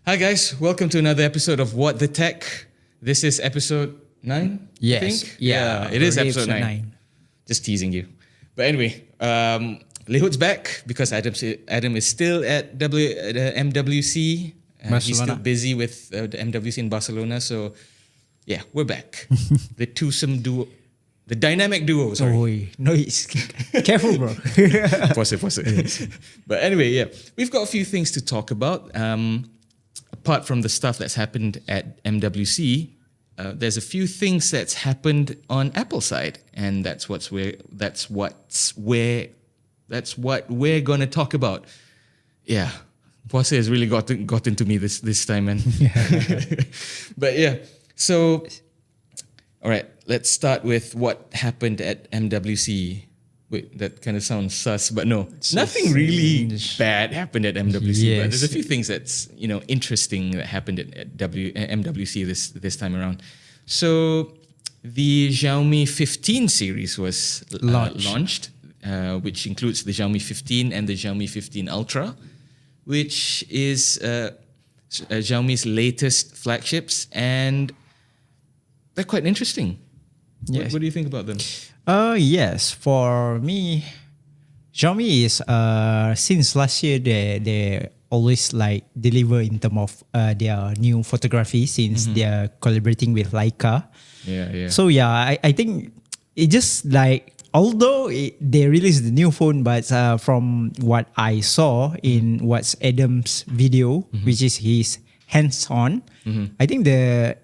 Hi guys, welcome to another episode of What the Tech. This is episode 9, Yes. I think? Yeah, it is already episode 9. Just teasing you. But anyway, Lehut's back because Adam is still at the MWC. He's still busy with the MWC in Barcelona. So yeah, we're back. The twosome duo, the dynamic duo, sorry. Oh, no, careful, bro. Pause it. But anyway, yeah, we've got a few things to talk about. Apart from the stuff that's happened at MWC, there's a few things that's happened on Apple side, and that's what we're gonna talk about. Yeah, Pause has really got into me this time, man. But yeah, so all right, let's start with what happened at MWC. Wait, that kind of sounds sus, but no, nothing really bad happened at MWC. Yes. But there's a few things that's interesting that happened at MWC this time around. So the Xiaomi 15 series was launched, which includes the Xiaomi 15 and the Xiaomi 15 Ultra, which is Xiaomi's latest flagships, and they're quite interesting. Yes. What do you think about them? Yes, for me, Xiaomi is since last year they always like deliver in terms of their new photography since they are collaborating with Leica. Yeah. So yeah, I think it just like although they released the new phone, but from what I saw in what's Adam's video, which is his hands-on, I think the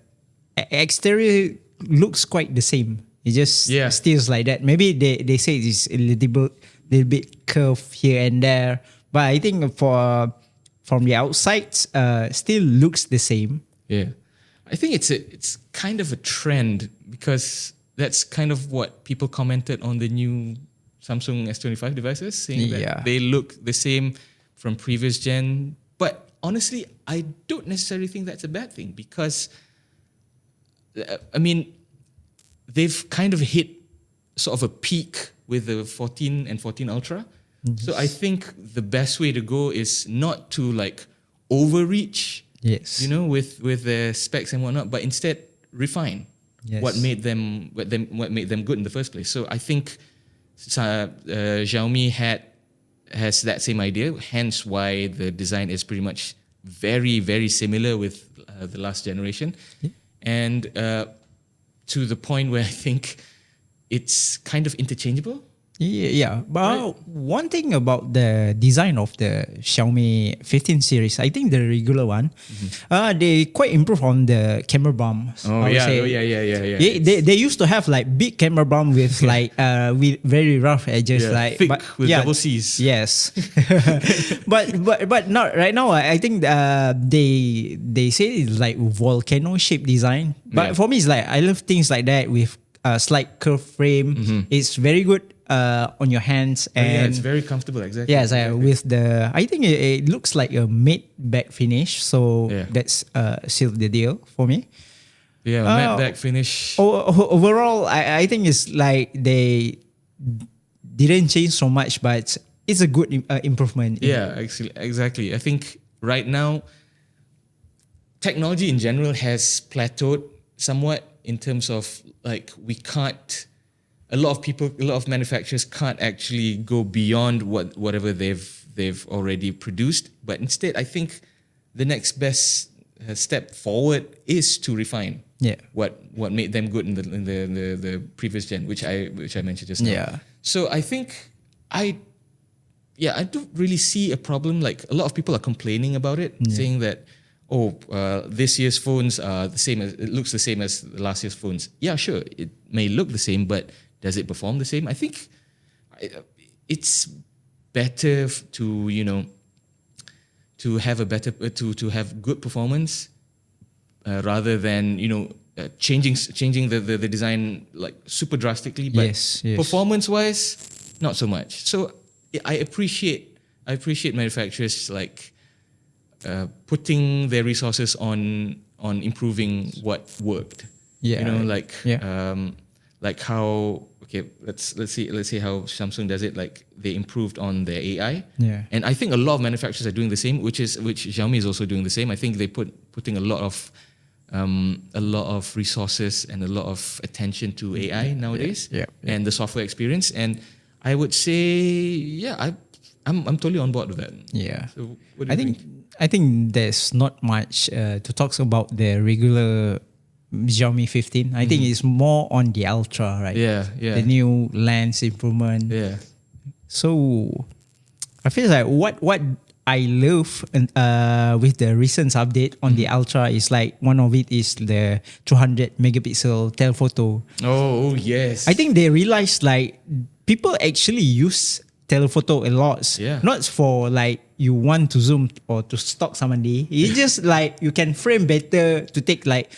exterior looks quite the same. It just stays like that. Maybe they say it's a little bit curved here and there, but I think from the outside, still looks the same. Yeah, I think it's kind of a trend because that's kind of what people commented on the new Samsung S25 devices, saying that they look the same from previous gen. But honestly, I don't necessarily think that's a bad thing because, I mean, they've kind of hit sort of a peak with the 14 and 14 Ultra. So I think the best way to go is not to like overreach, with their specs and whatnot, but instead refine what made them good in the first place. So I think Xiaomi has that same idea, hence why the design is pretty much very, very similar with the last generation. And to the point where I think it's kind of interchangeable. Yeah. But one thing about the design of the Xiaomi 15 series, I think the regular one, they quite improved on the camera bump. Yeah. They used to have like big camera bump with like with very rough edges, like thick with double C's. Yes, but not right now. I think they say it's like volcano shaped design. But for me, it's like I love things like that with a slight curved frame. It's very good on your hands, and it's very comfortable. Exactly. Yes, with the I think it looks like a matte back finish, so that's sealed the deal for me. Yeah, matte back finish. Overall, I think it's like they didn't change so much, but it's a good improvement. Yeah, exactly. I think right now, technology in general has plateaued somewhat in terms of like a lot of manufacturers can't actually go beyond whatever they've already produced. But instead, I think the next best step forward is to refine what made them good in the previous gen, which I mentioned just now. Yeah. So I think I don't really see a problem. Like a lot of people are complaining about it, saying that this year's phones are it looks the same as last year's phones. Yeah, sure, it may look the same, but does it perform the same? I think it's better to have good performance rather than changing the design like super drastically. But performance wise, not so much. So I appreciate manufacturers like putting their resources on improving what worked. Like how okay, let's see how Samsung does it. Like they improved on their AI, and I think a lot of manufacturers are doing the same, which Xiaomi is also doing the same. I think they putting a lot of resources and a lot of attention to AI nowadays, and the software experience. And I would say, I'm totally on board with that. Yeah, so what do you think? I think there's not much to talk about the regular Xiaomi 15. I think it's more on the Ultra, right? Yeah. The new lens improvement. Yeah. So I feel like what I love with the recent update on the Ultra is like one of it is the 200 megapixel telephoto. Oh yes. I think they realized like people actually use telephoto a lot. Yeah. Not for like you want to zoom or to stalk somebody. It's just like you can frame better to take like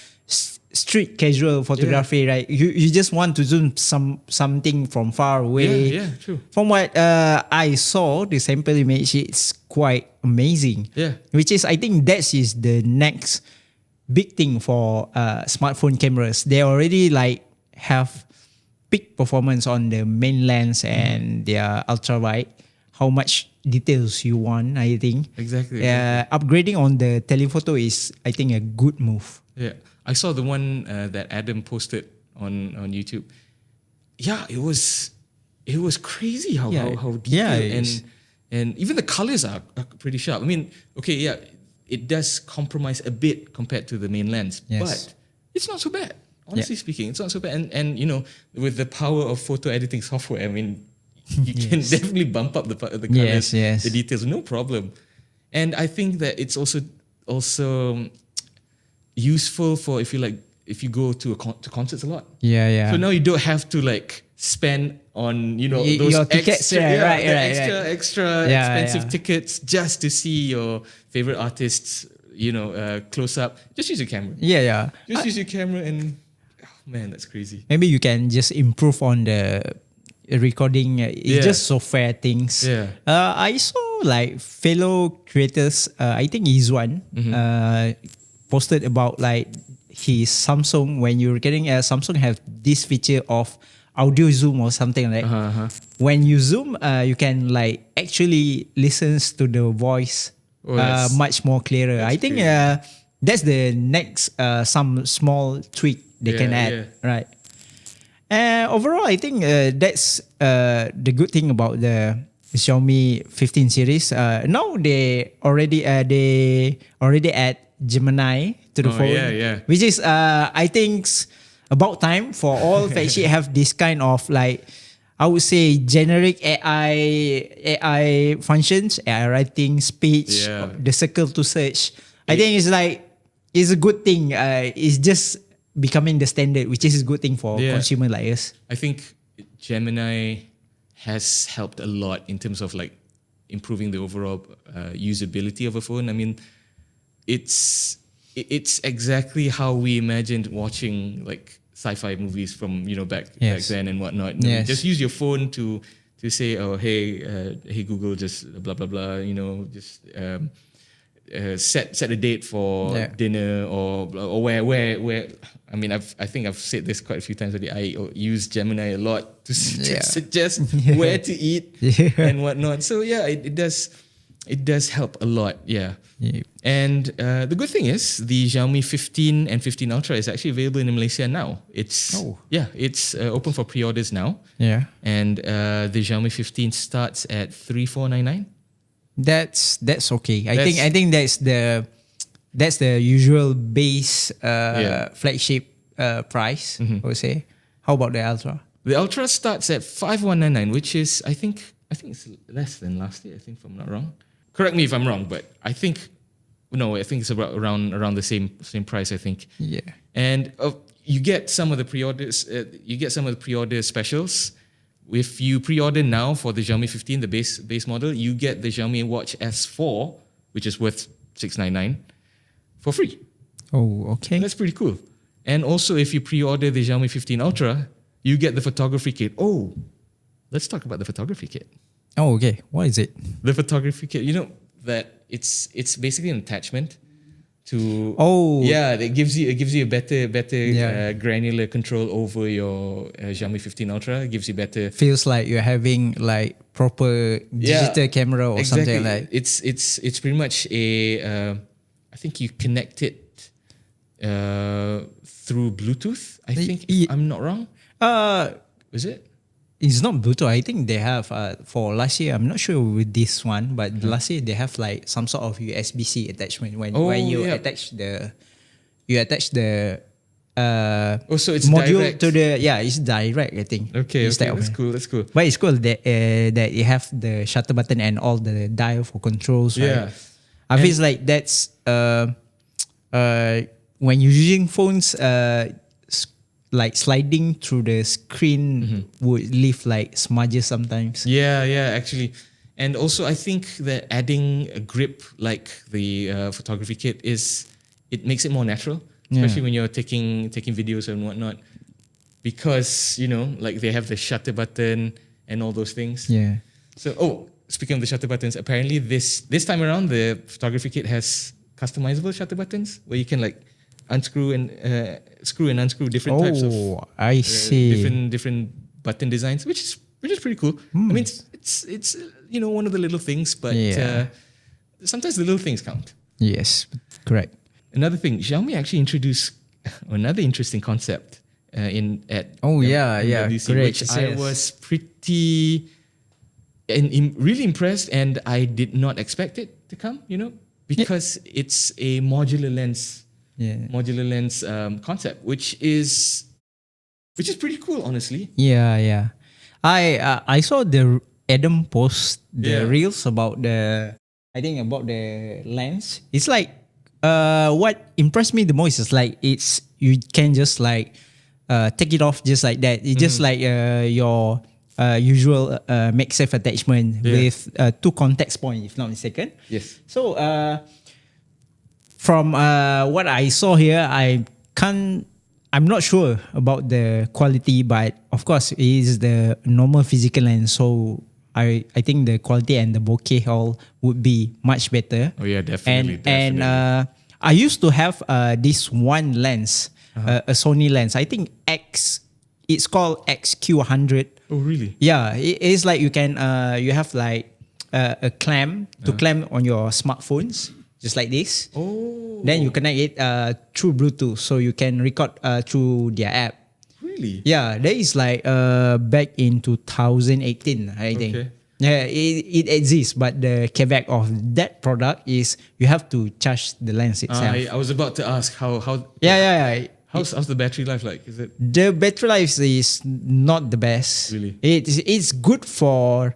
street casual photography, right? You just want to zoom something from far away. Yeah, true. From what I saw, the sample image, it's quite amazing. Yeah. Which is, I think that is the next big thing for smartphone cameras. They already like have peak performance on the main lens and their ultra wide. How much details you want, I think. Exactly. Upgrading on the telephoto is, I think, a good move. Yeah. I saw the one that Adam posted on YouTube. Yeah, it was crazy how detailed and even the colors are pretty sharp. I mean, okay, yeah, it does compromise a bit compared to the main lens, but it's not so bad. Honestly speaking, it's not so bad. And you know, with the power of photo editing software, I mean, you can definitely bump up the colors, the details, no problem. And I think that it's also useful for if you go to concerts a lot. So now you don't have to like spend on those your tickets, extra expensive tickets just to see your favorite artists close up. Just use your camera. Just use your camera and man, that's crazy. Maybe you can just improve on the recording. It's just software things. I saw like fellow creators, I think Izwan posted about like his Samsung, when you're getting a Samsung have this feature of audio zoom or something like that. When you zoom, you can like actually listens to the voice much more clearer. I think that's the next some small tweak they can add, right? Overall, I think that's the good thing about the Xiaomi 15 series. Now they already add Gemini to the phone, which is I think about time for all flagship have this kind of like, I would say, generic AI functions, AI writing, speech, the circle to search. I think it's a good thing. It's just becoming the standard, which is a good thing for consumer like us. I think Gemini has helped a lot in terms of like improving the overall usability of a phone. I mean, it's exactly how we imagined watching like sci-fi movies from back then and whatnot. Just use your phone to say, oh hey Google, just blah blah blah. Just set a date for dinner or where. I mean, I think I've said this quite a few times already. I use Gemini a lot to suggest where to eat and whatnot. So it does help a lot. And the good thing is the Xiaomi 15 and 15 Ultra is actually available in Malaysia now. It's open for pre-orders now. And the Xiaomi 15 starts at 3,499. That's okay. I think that's the usual base flagship price, I would say. How about the Ultra? The Ultra starts at 5,199, which is I think it's less than last year. I think, if I'm not wrong. Correct me if I'm wrong, but I think it's about around the same price. I think. And you get some of the pre-orders. You get some of the pre-order specials. If you pre-order now for the Xiaomi 15, the base model, you get the Xiaomi Watch S4, which is worth 699, for free. Oh, okay. That's pretty cool. And also, if you pre-order the Xiaomi 15 Ultra, you get the photography kit. Oh, let's talk about the photography kit. Oh, okay. What is it? The photography kit. You know that it's basically an attachment to it gives you a better granular control over your Xiaomi 15 Ultra. It gives you better, feels like you're having like proper digital camera or something like. It's pretty much a I think you connect it through Bluetooth, I think, if I'm not wrong. Is it? It's not Bluetooth. I think they have for last year. I'm not sure with this one, but last year they have like some sort of USB-C attachment when you attach the so it's module direct to the it's direct. I think. Okay, that's cool. But it's cool that you have the shutter button and all the dial for controls. Right? I feel like that's when you're using phones. Like sliding through the screen would leave like smudges sometimes. Yeah, actually. And also I think that adding a grip like the photography kit it makes it more natural, especially when you're taking videos and whatnot, because like they have the shutter button and all those things. Yeah. So speaking of the shutter buttons, apparently this time around the photography kit has customizable shutter buttons where you can like unscrew and screw and unscrew different types of I see different button designs, which is pretty cool. I mean, it's one of the little things, but sometimes the little things count. Yes, correct. Another thing, Xiaomi actually introduced another interesting concept at WWDC, correct. Which I was pretty really impressed, and I did not expect it to come. Because it's a modular lens. Concept, which is pretty cool, honestly. Yeah. I saw the Adam post the reels about the lens. It's like what impressed me the most is like you can just like take it off just like that. It's just like your usual MagSafe attachment with 2 contact points, if not mistaken. Yes. So from what I saw here, I'm not sure about the quality, but of course it is the normal physical lens. So I think the quality and the bokeh all would be much better. Oh yeah, definitely. And I used to have this one lens, a Sony lens. I think it's called XQ100. Oh really? Yeah, it is like you have like a clamp to clamp on your smartphones. Just like this. Oh. Then you connect it through Bluetooth, so you can record through their app. Really? Yeah, that is like back in 2018, I think. Okay. Yeah, it exists, but the caveat of that product is you have to charge the lens itself. I was about to ask how. Yeah. How's the battery life like? Is it? The battery life is not the best. Really? It's good for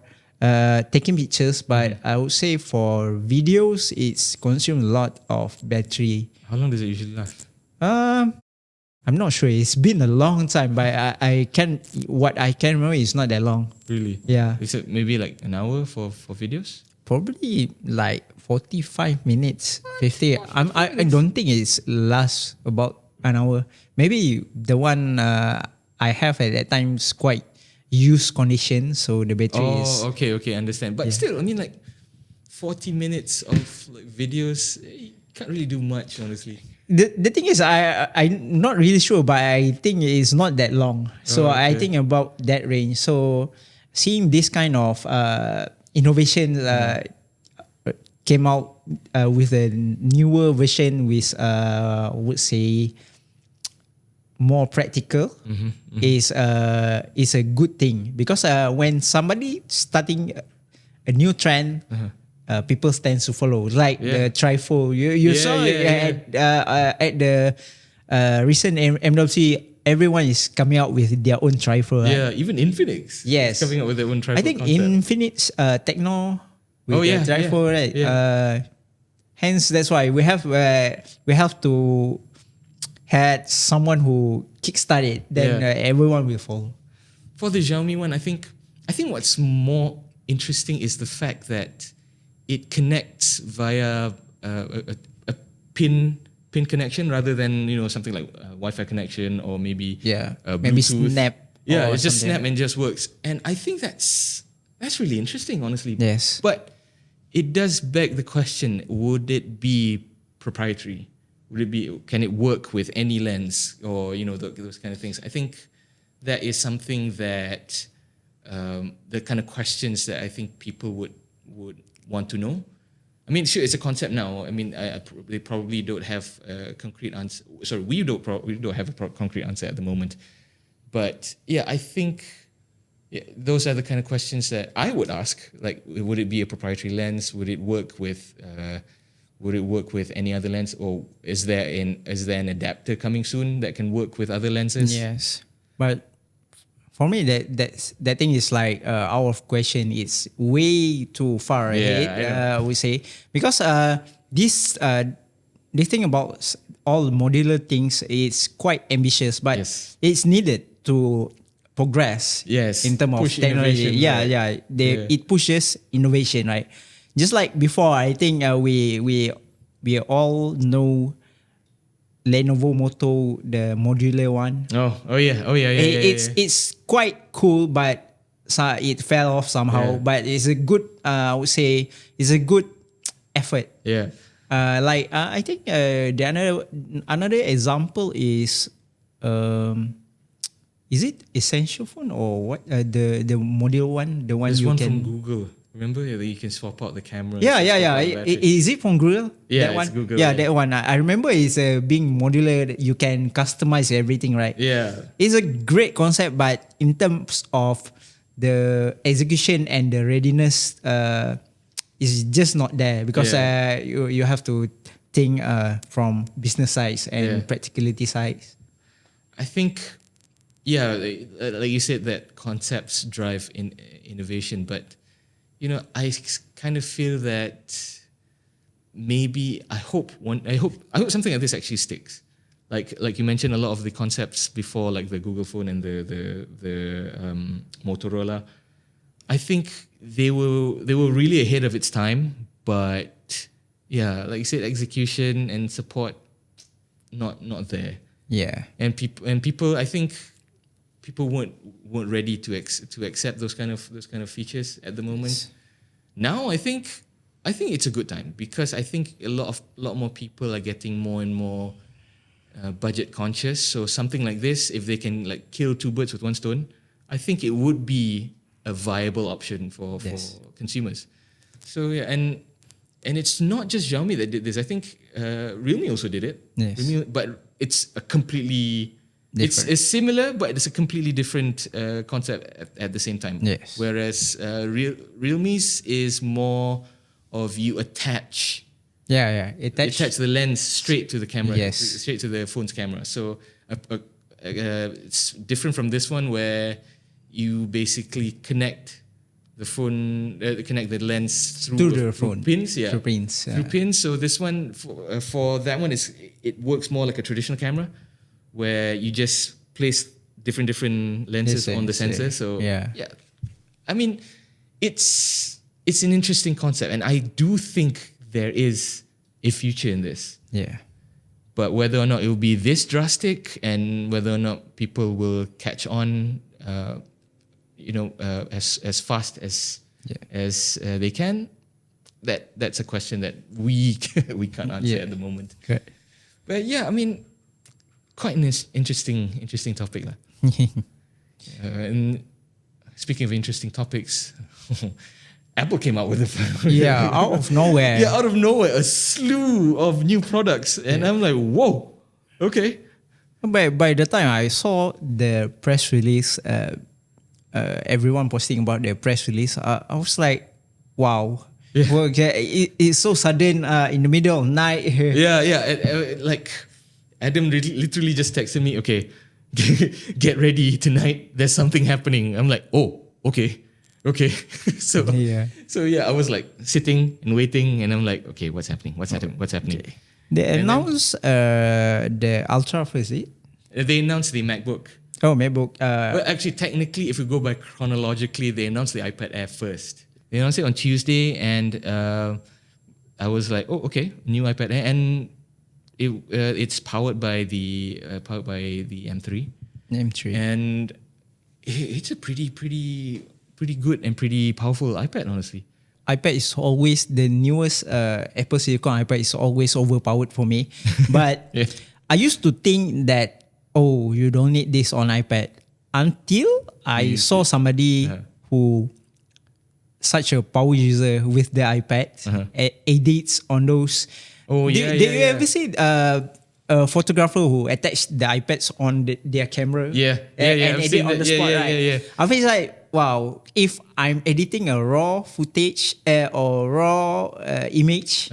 taking pictures, but I would say for videos, it's consumed a lot of battery. How long does it usually last? I'm not sure. It's been a long time, but what I can remember is not that long. Really? Yeah. Is it maybe like an hour for videos? Probably like 45 minutes, 50. I don't think it lasts about an hour. Maybe the one I have at that time is quite used condition, so the battery is... Oh, okay, understand. But still, I mean, like 40 minutes of like videos, you can't really do much, honestly. The thing is, I'm not really sure, but I think it's not that long. So I think about that range. So seeing this kind of innovation came out with a newer version with, would say, more practical is a good thing, because when somebody starting a new trend, people tend to follow, like the trifle. You saw at the recent MWC, everyone is coming out with their own trifle. Yeah, even Infinix. Yes, coming out with their own trifle. I think concept. Infinix Techno with their trifle, right? Yeah. Hence, that's why we have to had someone who kickstarted, then everyone will follow. For the Xiaomi one, I think what's more interesting is the fact that it connects via a pin connection rather than something like Wi-Fi connection or maybe Bluetooth. Maybe Snap. Yeah, it's just Snap and just works. And I think that's really interesting, honestly. Yes, but it does beg the question: would it be proprietary? can it work with any lens, or those kind of things. I think that is something that the kind of questions that I think people would want to know. I mean, sure, it's a concept now. I mean, they probably don't have a concrete answer. Sorry, we don't have a concrete answer at the moment. But yeah, I think those are the kind of questions that I would ask. Like, would it be a proprietary lens? Would it work with any other lens, or is there an adapter coming soon that can work with other lenses? Yes, but for me, that thing is like our question is way too far ahead. We say, because this thing about all modular things is quite ambitious, but it's needed to progress. Yes, in terms of technology. It pushes innovation, right? Just like before, I think we all know Lenovo Moto, the modular one. Oh yeah. It's quite cool, but it fell off somehow. Yeah. But it's a good, I would say, it's a good effort. Yeah. I think the another example is it Essential Phone or what? The modular one, the one There's you one can from Google. Remember that you can swap out the camera? Yeah. Is it from Google? Yeah, that one? it's Google. Yeah, that one. I remember it's being modular. You can customize everything, right? Yeah. It's a great concept, but in terms of the execution and the readiness, is just not there, because you have to think from business sides and practicality sides. I think, like you said, that concepts drive innovation, but I kind of feel that maybe I hope something like this actually sticks. Like you mentioned, a lot of the concepts before, like the Google phone and the Motorola, I think they were really ahead of its time. But like you said, execution and support not there. Yeah, and people, I think people weren't ready to accept those kind of features at the moment. Yes. Now I think it's a good time, because I think a lot more people are getting more and more budget conscious. So something like this, if they can like kill two birds with one stone, I think it would be a viable option for consumers. So and it's not just Xiaomi that did this. I think Realme also did it. Yes. Realme, but it's a completely different. It's similar, but it's a completely different concept at the same time. Yes. Whereas Realme's is more of you attach attach the lens straight to the camera, straight to the phone's camera. So it's different from this one, where you basically connect the phone, connect the lens through the phone pins, through pins. Through pins. So this one, for that one, it works more like a traditional camera, where you just place different lenses on the sensor. So I mean, it's an interesting concept, and I do think there is a future in this. Yeah. But whether or not it will be this drastic, and whether or not people will catch on, as fast as they can, that's a question that we can't answer at the moment. Okay. But I mean, quite an interesting topic. And speaking of interesting topics, Apple came out with out of nowhere. Out of nowhere, a slew of new products, and I'm like, whoa, okay. By the time I saw the press release, everyone posting about the press release, I was like, wow. Yeah. Well, it's so sudden, in the middle of the night. Like Adam literally just texted me, okay, get ready tonight. There's something happening. I'm like, oh, okay. So I was like sitting and waiting, and I'm like, okay, what's happening? Okay. They announced the Ultra first, is it? They announced the MacBook. Oh, MacBook. But actually, technically, if we go by chronologically, they announced the iPad Air first. They announced it on Tuesday, and I was like, oh, okay, new iPad Air, and it's powered by the M3. M3, and it's a pretty good and pretty powerful iPad, honestly. iPad is always the newest Apple Silicon iPad is always overpowered for me. But I used to think that, oh, you don't need this on iPad until I saw somebody who such a power user with the iPad edits on those. Oh, did you ever see a photographer who attached the iPads on their camera? And edit on the spot, right? I feel like, wow, if I'm editing a raw footage or raw image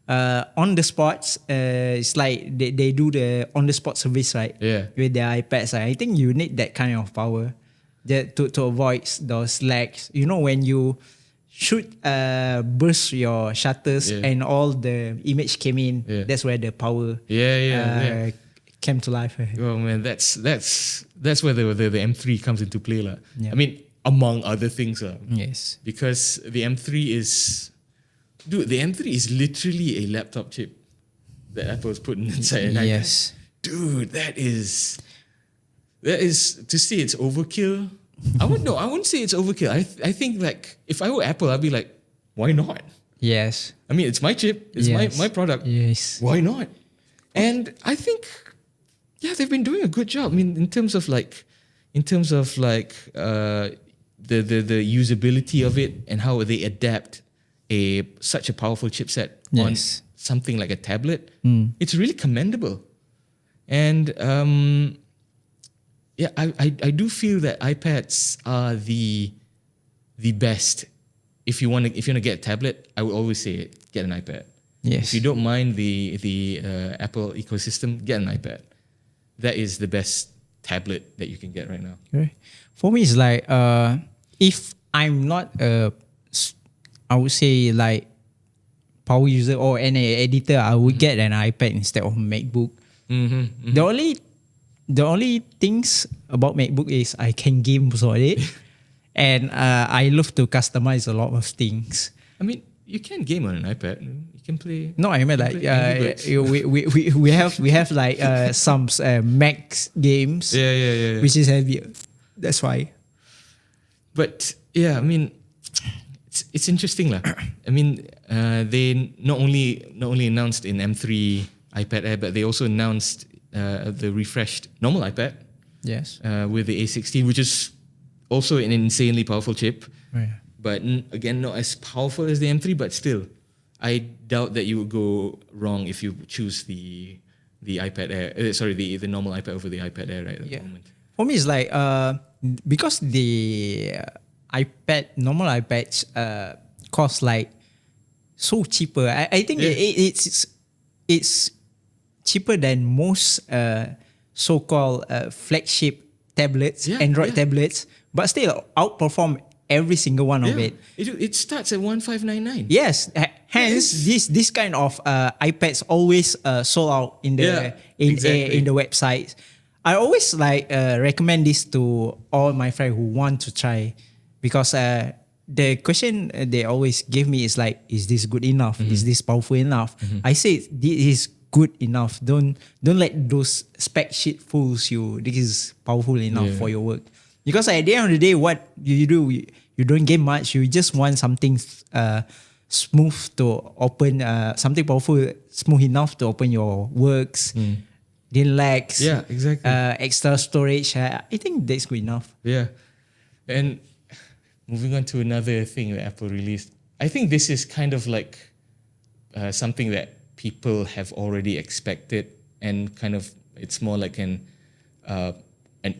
on the spots, it's like they do the on the spot service, right? With their iPads. I think you need that kind of power to avoid those lags. You know, when you should burst your shutters and all the image came in, that's where the power came to life. Oh man, that's where the M3 comes into play. I mean, among other things. Yes. Because the M3 is... Dude, the M3 is literally a laptop chip that Apple's putting inside an iPad. Yes. Dude, that is... To say it's overkill... I wouldn't say it's overkill. I think like if I were Apple, I'd be like, why not? Yes. I mean, it's my chip. It's my product. Yes. Why not? And I think, they've been doing a good job. I mean, in terms of the usability of it and how they adapt such a powerful chipset on something like a tablet, it's really commendable. And I do feel that iPads are the best. If you want to get a tablet, I would always say get an iPad. Yes. If you don't mind the Apple ecosystem, get an iPad. That is the best tablet that you can get right now. Okay. For me, it's like if I'm not I would say like power user or any editor, I would get an iPad instead of MacBook. The only things about MacBook is I can games on it, and I love to customize a lot of things. I mean, you can game on an iPad. You can play. No, I mean like we have like some Mac games. Which is heavier. That's why. But I mean, it's interesting lah. I mean, they not only announced in M3 iPad Air, but they also announced the refreshed normal iPad. Yes. With the A16, which is also an insanely powerful chip. But again, not as powerful as the M3, but still, I doubt that you would go wrong if you choose the iPad Air. The normal iPad over the iPad Air right at the moment. For me, it's like because the normal iPads cost like so cheaper. I think it's cheaper than most so-called flagship tablets, Android tablets, but still outperform every single one of it. It starts at 1,599. Yes, hence this kind of iPads always sold out in the in the website. I always recommend this to all my friends who want to try, because the question they always give me is like, is this good enough? Is this powerful enough? I say this is good enough. Don't let those spec sheet fools you. This is powerful enough for your work. Because at the end of the day, what you do, you don't get much. You just want something smooth to open, something powerful, smooth enough to open your works. Didn't lags. Yeah, exactly. Extra storage. I think that's good enough. Yeah. And moving on to another thing that Apple released, I think this is kind of like something that people have already expected, and kind of it's more like an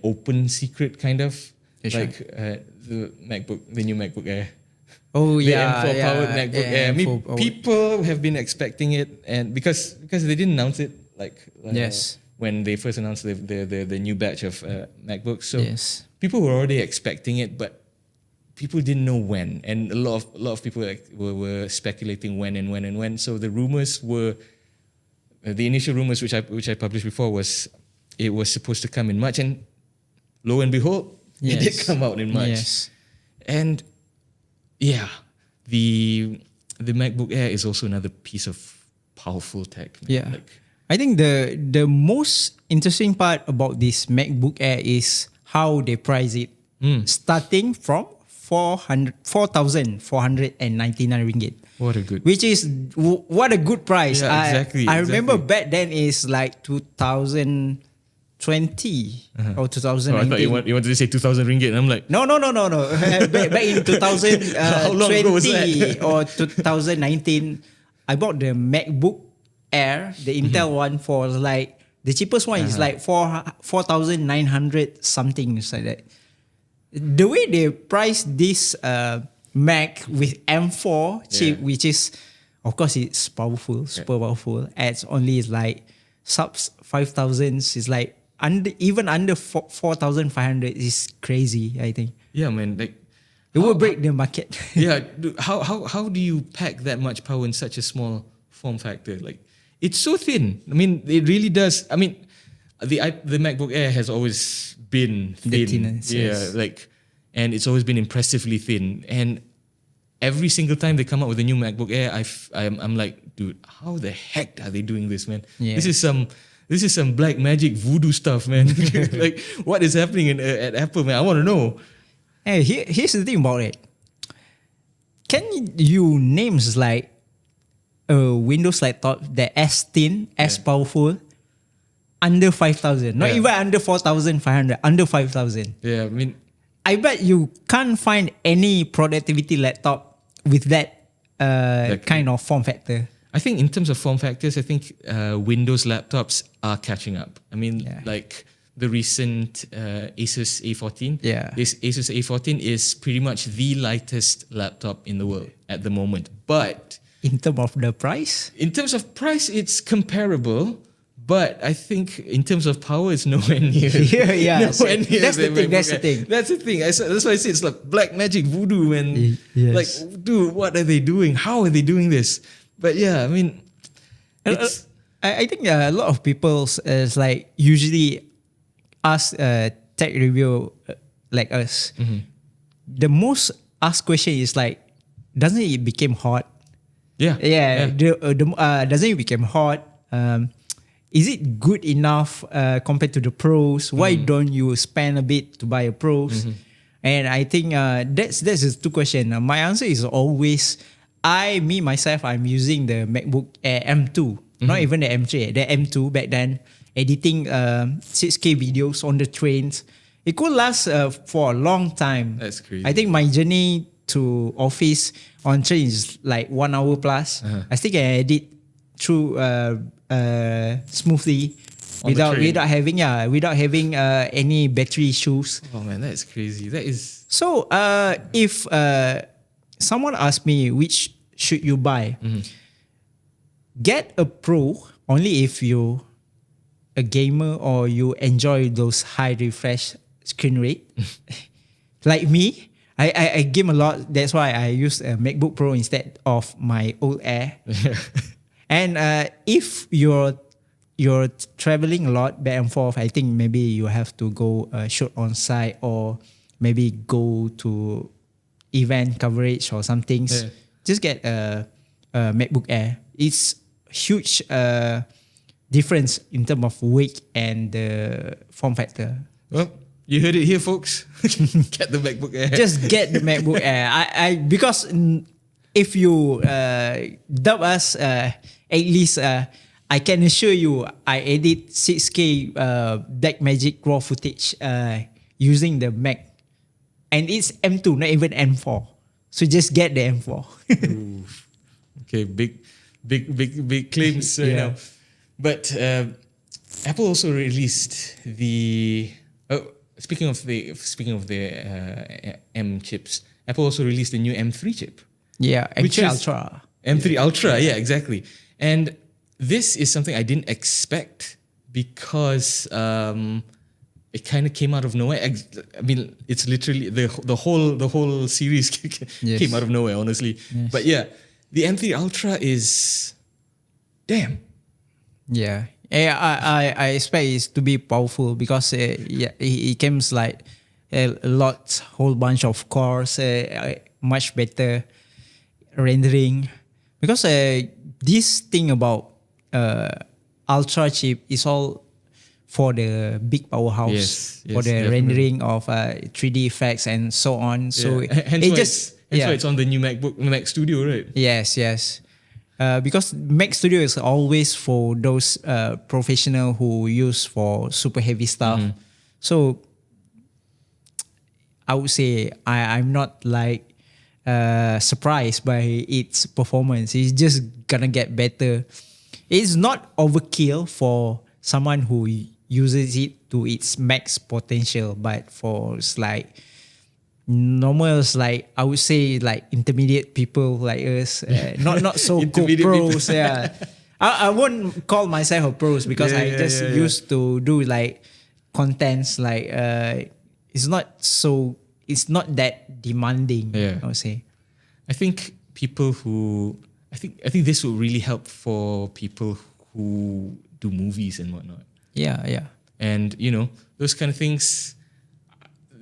open secret kind of, like the new MacBook Air. Oh the M4-powered MacBook Air. I mean, people have been expecting it, and because they didn't announce it when they first announced the new batch of MacBooks, so people were already expecting it, but people didn't know when, and a lot of people were speculating when. So the rumors were, the initial rumors which I published before was it was supposed to come in March, and lo and behold, it did come out in March. Yes. And the MacBook Air is also another piece of powerful tech. Yeah. I think the most interesting part about this MacBook Air is how they price it. Starting from 4,499 ringgit. What a good. Which is what a good price. Yeah, exactly. I remember back then is like 2020 or 2019. I thought you wanted to say 2,000 ringgit, and I'm like, no. back in 2020 How long ago was that? or 2019, I bought the MacBook Air, the Intel one, for like the cheapest one is like 4,900 something, like that. The way they price this Mac with M4 chip, which is, of course, it's powerful, super powerful. It's only like subs 5,000. It's like even under 4,500 is crazy, I think. Yeah, man. Like it will break the market. Yeah. How do you pack that much power in such a small form factor? Like, it's so thin. I mean, it really does. I mean, the MacBook Air has always been thin. The thinness, yes. Like, and it's always been impressively thin. And every single time they come out with a new MacBook Air, I'm like, dude, how the heck are they doing this, man? Yeah. This is some black magic voodoo stuff, man. Like, what is happening at Apple, man? I want to know. Hey, here's the thing about it. Can you names like a Windows laptop that as thin, as powerful, under 5,000? Not even under 4,500, under 5,000. Yeah, I mean, I bet you can't find any productivity laptop with that kind of form factor. I think in terms of form factors, I think Windows laptops are catching up. I mean, like the recent Asus A14. Yeah. This Asus A14 is pretty much the lightest laptop in the world at the moment. But in terms of the price? In terms of price, it's comparable. But I think in terms of power, it's nowhere near. Nowhere near. That's the thing. That's the thing. That's why I say it's like black magic voodoo, and like, dude, what are they doing? How are they doing this? But yeah, I mean, I think a lot of people is like usually ask tech review like us. The most asked question is like, doesn't it become hot? Doesn't it become hot? Is it good enough compared to the pros? Why don't you spend a bit to buy a pros? And I think that's the two questions. My answer is always, myself, I'm using the MacBook Air M2, not even the M3, the M2 back then, editing 6K videos on the trains. It could last for a long time. That's crazy. I think my journey to office on train is like 1 hour plus. I still can edit through smoothly without having any battery issues. Oh man, that's crazy. That is so. If someone asks me which should you buy, get a Pro only if you a gamer or you enjoy those high refresh screen rate. Like me, I game a lot. That's why I use a MacBook Pro instead of my old Air. And if you're traveling a lot back and forth, I think maybe you have to go shoot on site or maybe go to event coverage or something. Just get a MacBook Air. It's huge difference in terms of weight and the form factor. Well, you heard it here, folks. Get the MacBook Air. Just get the MacBook Air. Because if you dub us, at least I can assure you, I edit 6K Blackmagic raw footage using the Mac, and it's M2, not even M4. So just get the M4. Okay, big claims right now. But Apple also released the. Speaking of the M chips, Apple also released the new M3 chip. Yeah, M3 Ultra. M3 Ultra, yeah, exactly. And this is something I didn't expect because it kind of came out of nowhere. I mean, it's literally the whole series came out of nowhere, honestly. Yes. But yeah, the M3 Ultra is damn. Yeah. I expect it to be powerful because it comes like a whole bunch of cores, much better rendering. Because this thing about Ultra chip is all for the big powerhouse, for the definitely. rendering of 3D effects and so on. So hence why it's on the new Mac Studio, right? Yes. Because Mac Studio is always for those professional who use for super heavy stuff. So I would say I'm not like surprised by its performance. It's just gonna get better. It's not overkill for someone who uses it to its max potential, but for like normals, like I would say like intermediate people like us, not so cool pros. Yeah, I won't call myself a pros because I just used to do like contents like it's not that demanding. I would say. I think I think this will really help for people who do movies and whatnot. Yeah. And those kind of things,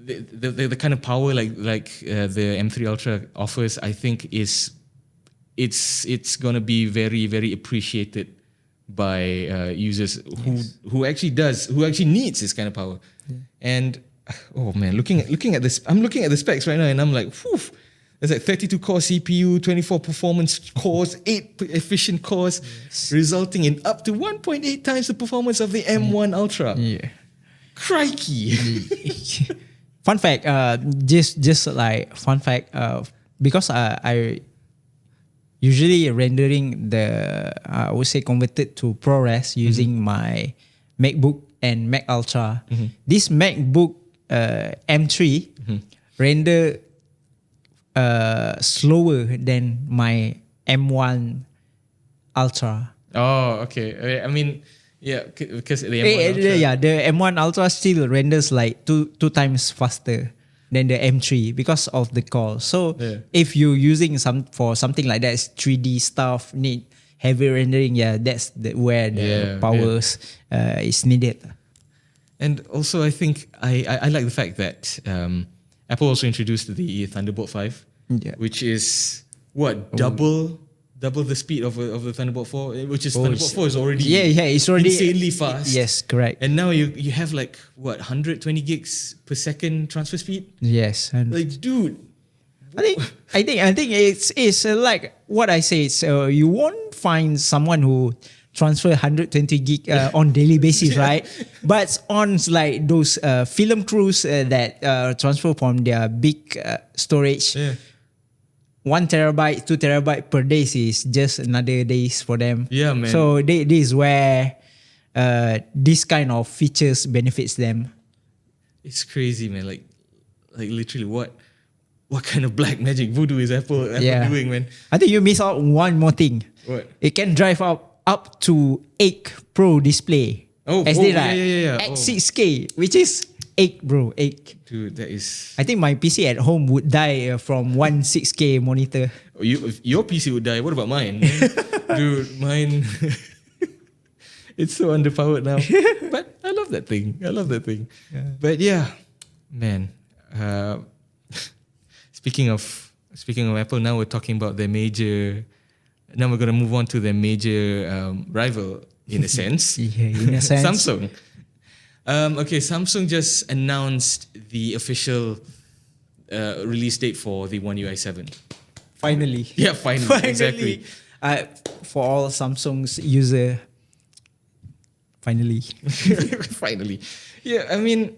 the kind of power like the M3 Ultra offers, I think it's gonna be very, very appreciated by users who actually needs this kind of power. And oh man, looking at this, I'm looking at the specs right now, and I'm like, whew. There's like 32 core CPU, 24 performance cores, 8 efficient cores, resulting in up to 1.8 times the performance of the M1 Ultra. Yeah. Crikey. Fun fact, just like fun fact, because I usually rendering I would say converted to ProRes using my MacBook and Mac Ultra. This MacBook M3 render slower than my M1 Ultra. Oh, okay. I mean, because the M1 Ultra. The M1 Ultra still renders like two times faster than the M3 because of the core. So if you're using for something like that, it's 3D stuff, need heavy rendering, that's where the powers is needed. And also, I think I like the fact that Apple also introduced the Thunderbolt 5, which is double the speed of the Thunderbolt 4, which is Thunderbolt 4 is already it's already insanely fast. Yes, correct. And now you have like 120 gigs per second transfer speed. Yes, and like dude, I think it's like what I say. So you won't find someone who transfer 120 gig on daily basis, right? But on like those film crews that transfer from their big storage, 1 terabyte, 2 terabyte per day is just another days for them. Yeah, man. So this is where this kind of features benefits them. It's crazy, man. Like literally, what kind of black magic voodoo is Apple doing, man? I think you miss out one more thing. What? It can drive up to 8 Pro display. SD, right? At 6K, which is 8, bro. 8. Dude, that is... I think my PC at home would die from one 6K monitor. Your PC would die. What about mine? Dude, mine... it's so underpowered now. But I love that thing. Yeah. But yeah, man. Speaking of Apple, now we're talking about their major... Now we're going to move on to their major rival, in a sense. In a sense. Samsung. Samsung just announced the official release date for the One UI 7. Finally. Yeah, finally. Exactly. For all Samsung's user, finally. Finally. Yeah, I mean,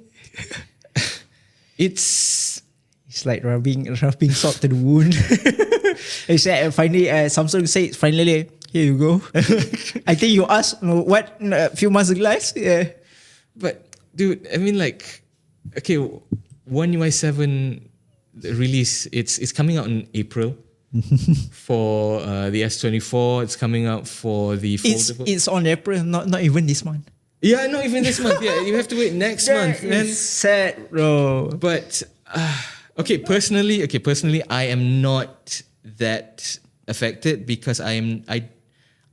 it's like rubbing salt to the wound. It's finally, Samsung said, finally, here you go. I think you asked what a few months ago, yeah. But dude, I mean, like, okay, One UI 7 release, it's coming out in April for the S24. It's coming out for the foldable. It's on April, not even this month. Yeah, not even this month. Yeah, you have to wait next month, man. Sad, bro. But personally, I am not that affected because I'm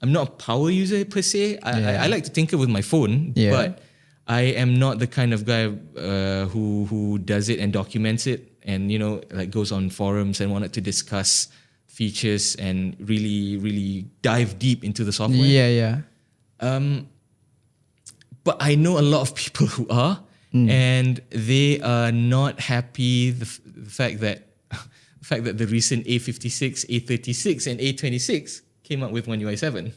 not a power user per se. I like to tinker with my phone, but I am not the kind of guy who does it and documents it and like goes on forums and wanted to discuss features and really, really dive deep into the software. Yeah. But I know a lot of people who are, and they are not happy the fact that the recent A56, A36, and A26 came up with One UI 7.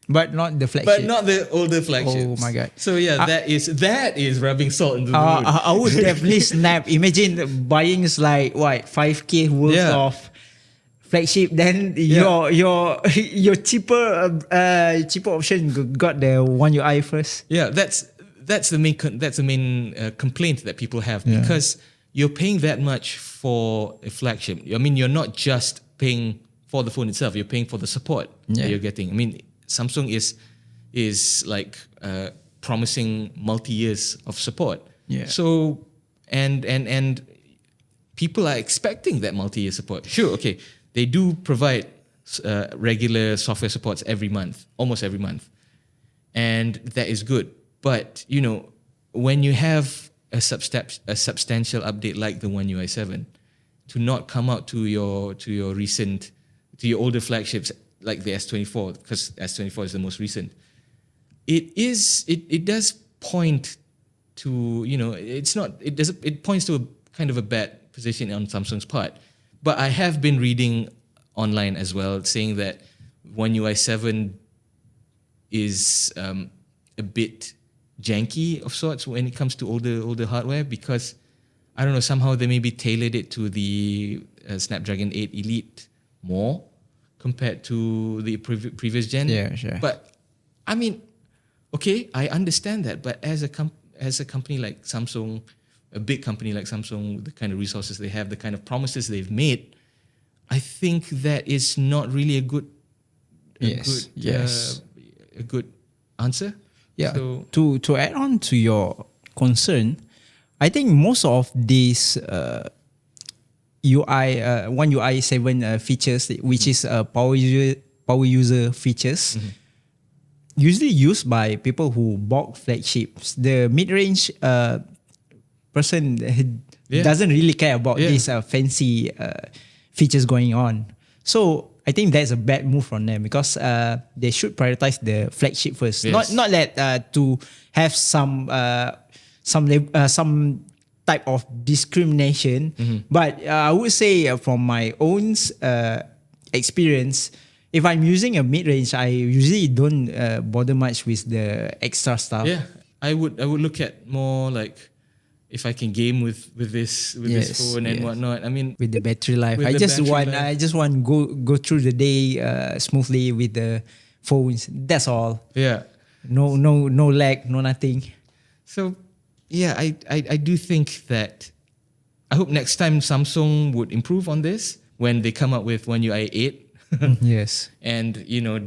But not the flagship. But not the older flagships. Oh my god! So yeah, that is rubbing salt into the wound. I would definitely snap. Imagine buying is like what 5K worth of flagship. Then your cheaper option got the One UI first. Yeah, that's the main complaint that people have, because you're paying that much for a flagship. I mean, you're not just paying for the phone itself. You're paying for the support that you're getting. I mean, Samsung is like promising multi-years of support. Yeah. So and people are expecting that multi-year support. Sure, okay, they do provide regular software supports every month, almost every month, and that is good. But when you have a substantial update like the One UI 7, to not come out to your older flagships like the S24, because S24 is the most recent, it does point to it points to a kind of a bad position on Samsung's part. But I have been reading online as well saying that One UI 7 is a bit janky of sorts when it comes to older hardware, because I don't know, somehow they maybe tailored it to the Snapdragon 8 Elite more compared to the previous gen. Yeah, sure. But I mean, okay, I understand that. But as a company like Samsung, a big company like Samsung, the kind of resources they have, the kind of promises they've made, I think that is not really a good answer. Yeah. So, to add on to your concern, I think most of these One UI 7 features, which is power user features, usually used by people who bought flagships. The mid-range person doesn't really care about these fancy features going on. So I think that's a bad move from them, because they should prioritize the flagship first. Yes. Not that to have some type of discrimination, but I would say from my own experience, if I'm using a mid-range, I usually don't bother much with the extra stuff. Yeah, I would look at more like if I can game with this phone and whatnot. I mean, with the battery life, I just want go through the day smoothly with the phones. That's all. Yeah. No lag, no nothing. So yeah, I do think that I hope next time Samsung would improve on this when they come up with One UI 8. Yes. And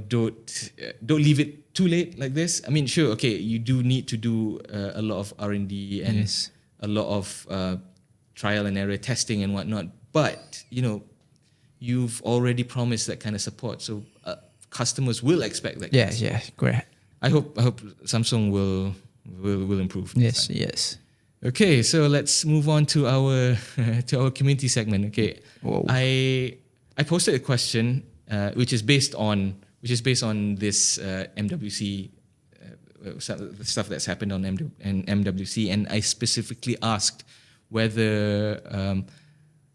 don't leave it too late like this. I mean, sure, okay, you do need to do a lot of R&D and a lot of trial and error testing and whatnot. But you've already promised that kind of support, so customers will expect that. Yeah, great. I hope Samsung will improve. Yes. Okay, so let's move on to our community segment. Okay, whoa. I posted a question which is based on this MWC stuff that's happened on MWC, and I specifically asked whether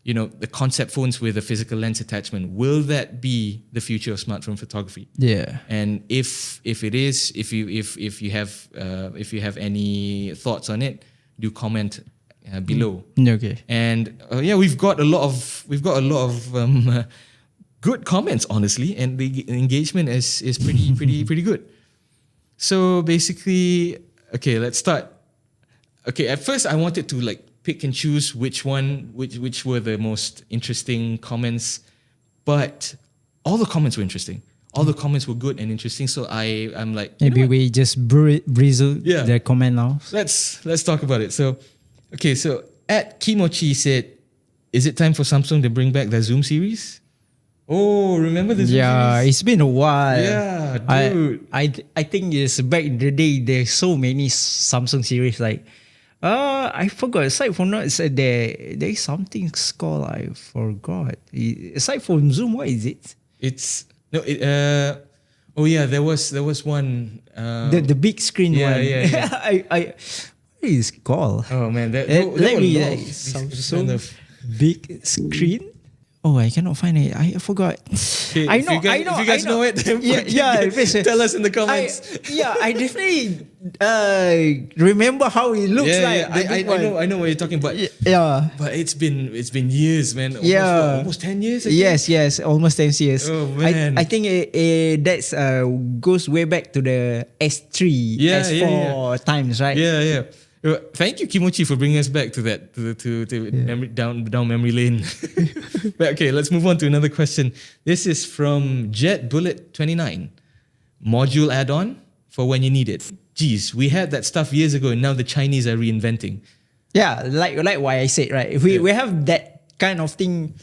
the concept phones with a physical lens attachment, will that be the future of smartphone photography? Yeah. And if it is, if you have any thoughts on it, do comment below. Okay. And we've got a lot of good comments, honestly, and the engagement is pretty good. So basically, okay, let's start. Okay, at first I wanted to pick and choose which were the most interesting comments, but all the comments were interesting. All the comments were good and interesting. So I'm like, maybe we just breeze their comment now. Let's talk about it. So, okay, so at Kimochi said, "Is it time for Samsung to bring back the Zoom series?" Oh, remember the Zoom series? Yeah, it's been a while. Yeah, dude. I think it's back in the day. There's so many Samsung series I forgot. Aside from that, there is something called, I forgot. Aside from Zoom, what is it? Oh yeah, there was one. The big screen one. Yeah. I what is it called? Oh man, that Let were me long. Samsung big screen. Oh, I cannot find it. I forgot. Okay, if you guys know it, then tell us in the comments. I definitely remember how it looks like. I know what you're talking about. Yeah. But it's been years, man. Almost 10 years. Yes, almost 10 years. Oh man, I think that's goes way back to the S3, S4 times, right? Yeah. Thank you, Kimochi, for bringing us back to that to memory, down memory lane. But okay, let's move on to another question. This is from Jet Bullet 29. Module add-on for when you need it. Geez, we had that stuff years ago, and now the Chinese are reinventing. Yeah, like what I said, right? We have that kind of thing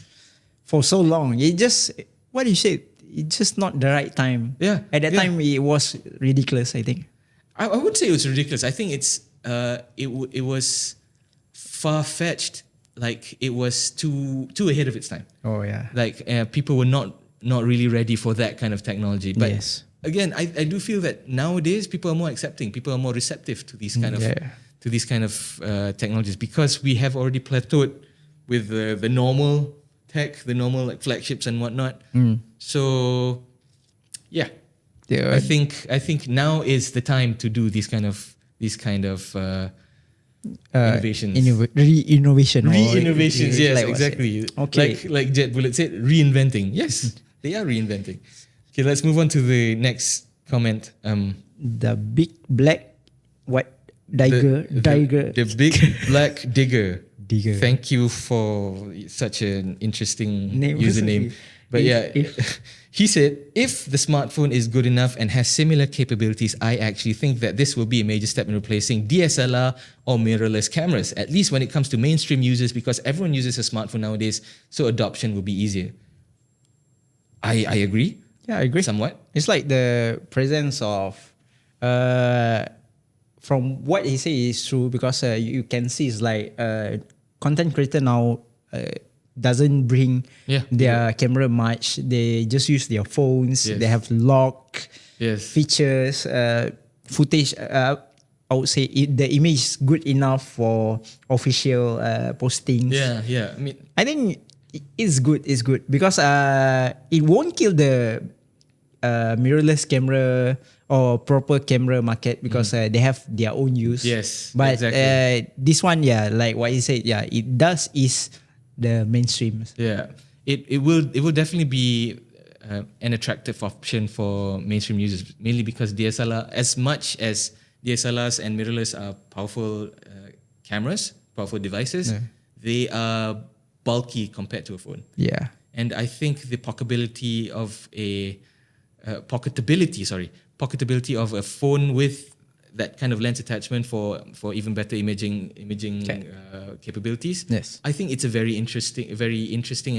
for so long. It just what you said. It's just not the right time. Yeah, at that time it was ridiculous. I think. I wouldn't say it was ridiculous. I think it's. It was far-fetched. Like it was too ahead of its time. Oh yeah. Like people were not really ready for that kind of technology. But again, I do feel that nowadays people are more accepting. People are more receptive to these kind of technologies because we have already plateaued with the normal tech, the normal like flagships and whatnot. So yeah. I think now is the time to do these kind of innovations. Re-innovations, yes, like exactly. Okay. Like Jet Bullet said, reinventing. Yes, they are reinventing. Okay, let's move on to the next comment. The big black digger. The big black digger. Thank you for such an interesting username. But he said, if the smartphone is good enough and has similar capabilities, I actually think that this will be a major step in replacing DSLR or mirrorless cameras, at least when it comes to mainstream users, because everyone uses a smartphone nowadays, so adoption will be easier. I agree. Yeah, I agree. Somewhat. It's like the presence of, from what he says is true, because you can see it's like content creator now doesn't bring their camera much. They just use their phones. They have lock features, footage. I would say the image is good enough for official postings. Yeah. I think it's good. It's good because it won't kill the mirrorless camera or proper camera market because they have their own use. Yes, but exactly. This one, like what you said, it does is the mainstream. Yeah, it will definitely be an attractive option for mainstream users, mainly because DSLR, as much as DSLRs and mirrorless are powerful cameras, powerful devices, they are bulky compared to a phone. Yeah, and I think the pocketability of pocketability of a phone with that kind of lens attachment for even better imaging capabilities. Yes, I think it's a very interesting and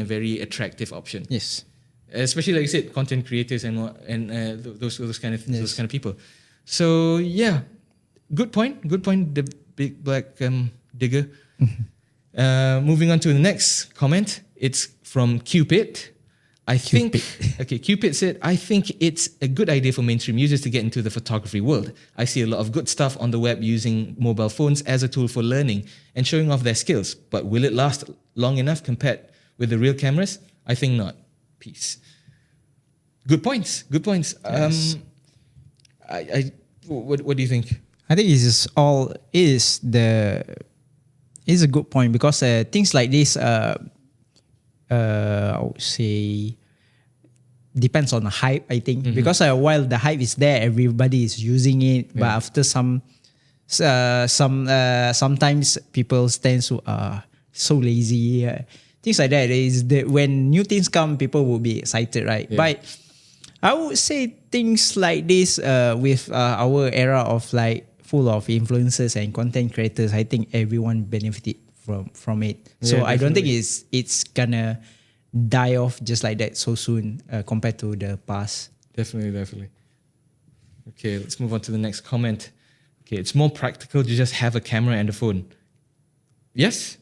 very attractive option. Yes, especially like you said, content creators and those kind of people. So yeah, good point. The big black digger. Moving on to the next comment. It's from Cupid. Cupid said, I think it's a good idea for mainstream users to get into the photography world. I see a lot of good stuff on the web using mobile phones as a tool for learning and showing off their skills. But will it last long enough compared with the real cameras? I think not. Peace. Good points. Yes. What do you think? I think it's a good point because things like this, I would say, depends on the hype, I think. Because while the hype is there, everybody is using it. But after sometimes people tend to so lazy. Things like that. When new things come, people will be excited, right? Yeah. But I would say things like this with our era of like full of influencers and content creators, I think everyone benefited from it. So definitely. I don't think it's gonna die off just like that so soon compared to the past. Definitely. Okay, let's move on to the next comment. Okay, it's more practical to just have a camera and a phone. Yes?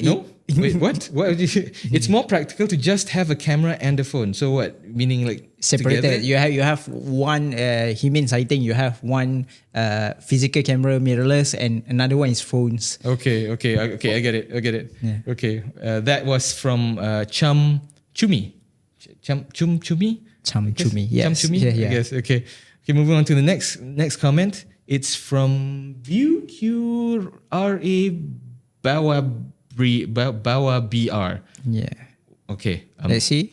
No? Wait, what? What? It's more practical to just have a camera and a phone. So what? Meaning like separated. Together? You have one. He means I think you have one physical camera mirrorless and another one is phones. Okay. I get it. Yeah. Okay. That was from Chum Chumi. Chumi. Yes. Chum Chumi. Yeah. I guess. Okay. Moving on to the next comment. It's from ViewQRA Bawa BR. Yeah. Okay. Let's see.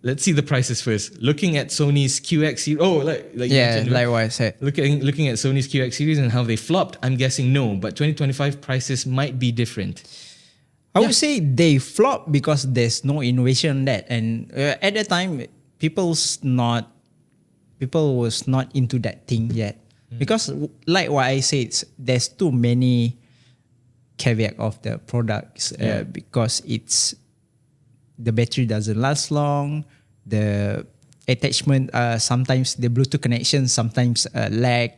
Let's see the prices first. Looking at Sony's QX series. Oh, like you mentioned, like what I said. Looking at Sony's QX series and how they flopped, I'm guessing no, but 2025 prices might be different. I would say they flop because there's no innovation on that, and at the time, people was not into that thing yet. Because like what I said, there's too many caveat of the products because it's the battery doesn't last long, the attachment sometimes the Bluetooth connection sometimes lag,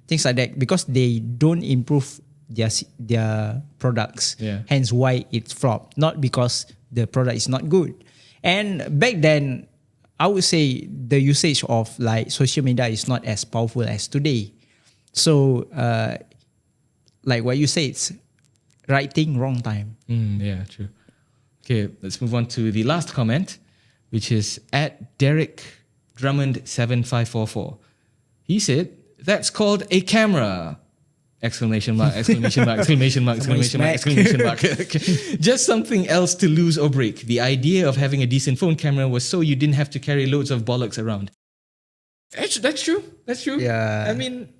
things like that, because they don't improve their products. Hence why it flopped, not because the product is not good. And back then, I would say the usage of like social media is not as powerful as today. So like what you say, it's right thing, wrong time. Yeah, true. Okay, let's move on to the last comment, which is at Derek Drummond 7544. He said, "That's called a camera!" Exclamation mark, exclamation mark, exclamation mark, exclamation mark, exclamation mark. Just something else to lose or break. The idea of having a decent phone camera was so you didn't have to carry loads of bollocks around. That's true. Yeah. I mean,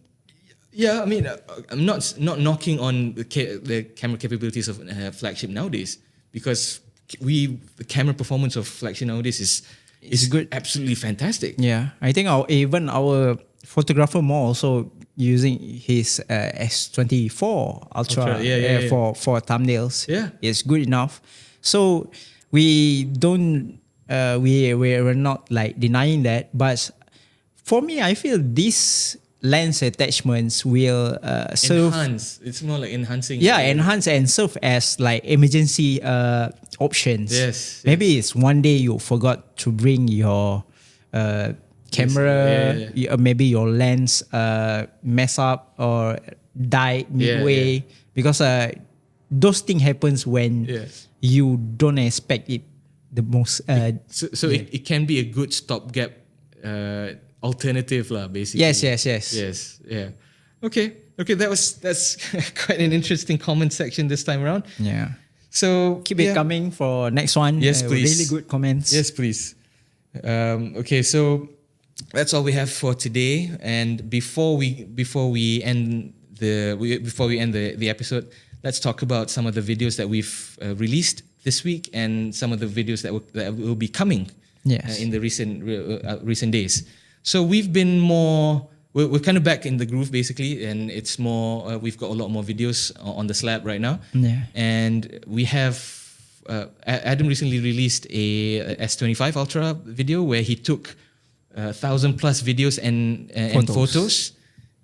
I'm not knocking on the camera capabilities of flagship nowadays, because the camera performance of flagship nowadays is good, absolutely fantastic. Yeah, I think even our photographer more also using his S24 Ultra for thumbnails. Yeah, it's good enough. So we don't we're not like denying that, but for me, I feel this lens attachments will serve. Enhance. It's more like enhancing. Yeah, enhance and serve as like emergency options. Yes. Maybe it's one day you forgot to bring your camera, maybe your lens mess up or die midway, because those things happens when you don't expect it the most. It can be a good stopgap alternative lah, basically. Yes. Yeah. Okay. That's quite an interesting comment section this time around. Yeah. So keep it coming for next one. Yes, please. Really good comments. Yes, please. Okay, so that's all we have for today. And before we end the episode, let's talk about some of the videos that we've released this week and some of the videos that will be coming in the recent days. So we've been we're kind of back in the groove basically, and it's more we've got a lot more videos on the slab right now. And we have Adam recently released a S25 Ultra video where he took 1,000+ videos and photos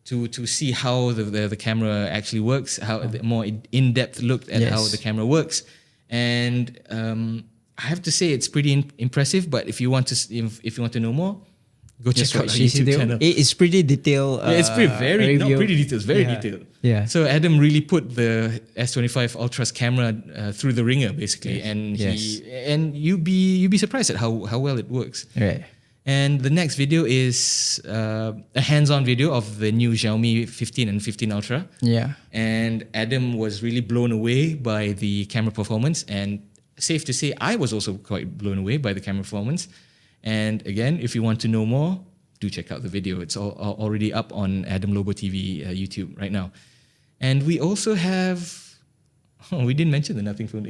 to see how the camera actually works, how the more in-depth look at how the camera works. And I have to say it's pretty impressive, but if you want to know more, go check out our YouTube channel. It's pretty detailed. It's very detailed. It's very detailed. Yeah. So Adam really put the S25 Ultra's camera through the ringer, basically, and you'd be surprised at how well it works. Right. And the next video is a hands-on video of the new Xiaomi 15 and 15 Ultra. Yeah. And Adam was really blown away by the camera performance, and safe to say, I was also quite blown away by the camera performance. And again, if you want to know more, do check out the video. It's already up on Adam Lobo TV YouTube right now. And we also have... we didn't mention the Nothing Phone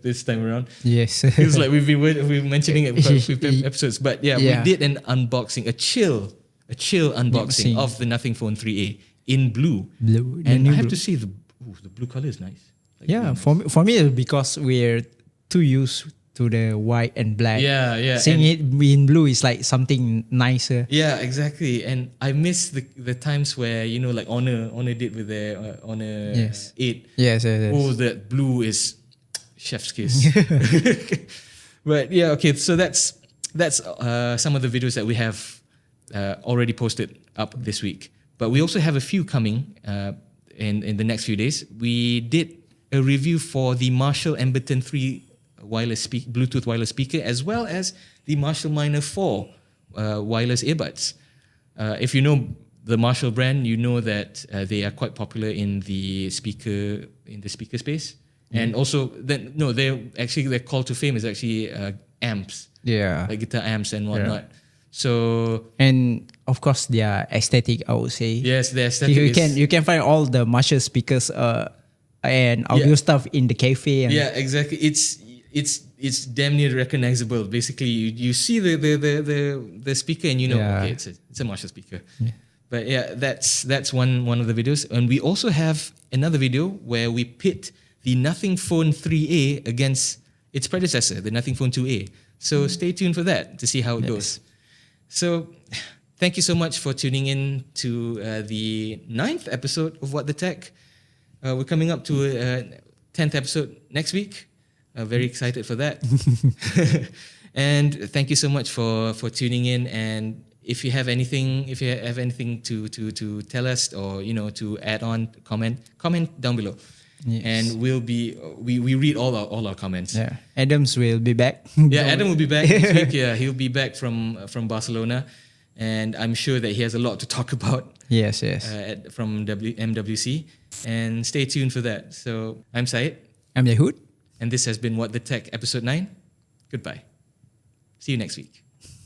this time around. Yes. Feels like we've been mentioning it for a few episodes. But we did an unboxing, a chill unboxing of the Nothing Phone 3A in blue. And I have to say, the blue color is nice. For me, because we're too used to the white and black. Seeing it in blue is like something nicer. Yeah, exactly. And I miss the times where, like Honor did with their Honor 8. Yes. Oh, that blue is Chef's kiss. But yeah, okay. So that's some of the videos that we have already posted up this week. But we also have a few coming in the next few days. We did a review for the Marshall Emberton 3 Bluetooth wireless speaker, as well as the Marshall Minor 4 wireless earbuds. If you know the Marshall brand, you know that they are quite popular in the speaker space. And also, their call to fame is actually amps, like guitar amps and whatnot. So, and of course their aesthetic, I would say. Yes, the aesthetic. You can find all the Marshall speakers and audio stuff in the cafe. And exactly. It's damn near recognizable. Basically, you see the speaker and you know, okay, it's a Marshall speaker. Yeah. But yeah, that's one of the videos, and we also have another video where we pit the Nothing Phone 3A against its predecessor, the Nothing Phone 2A. So stay tuned for that to see how it goes. So thank you so much for tuning in to the 9th episode of What the Tech. We're coming up to a 10th episode next week. Very excited for that. And thank you so much for tuning in. And if you have anything to tell us, or to add on, comment down below. Yes. And we read all our comments. Yeah, Adams will be back. Adam will be back next week. Yeah, he'll be back from Barcelona, and I'm sure that he has a lot to talk about. Yes. From MWC, and stay tuned for that. So I'm Syed. I'm Yehud, and this has been What the Tech, episode 9. Goodbye. See you next week.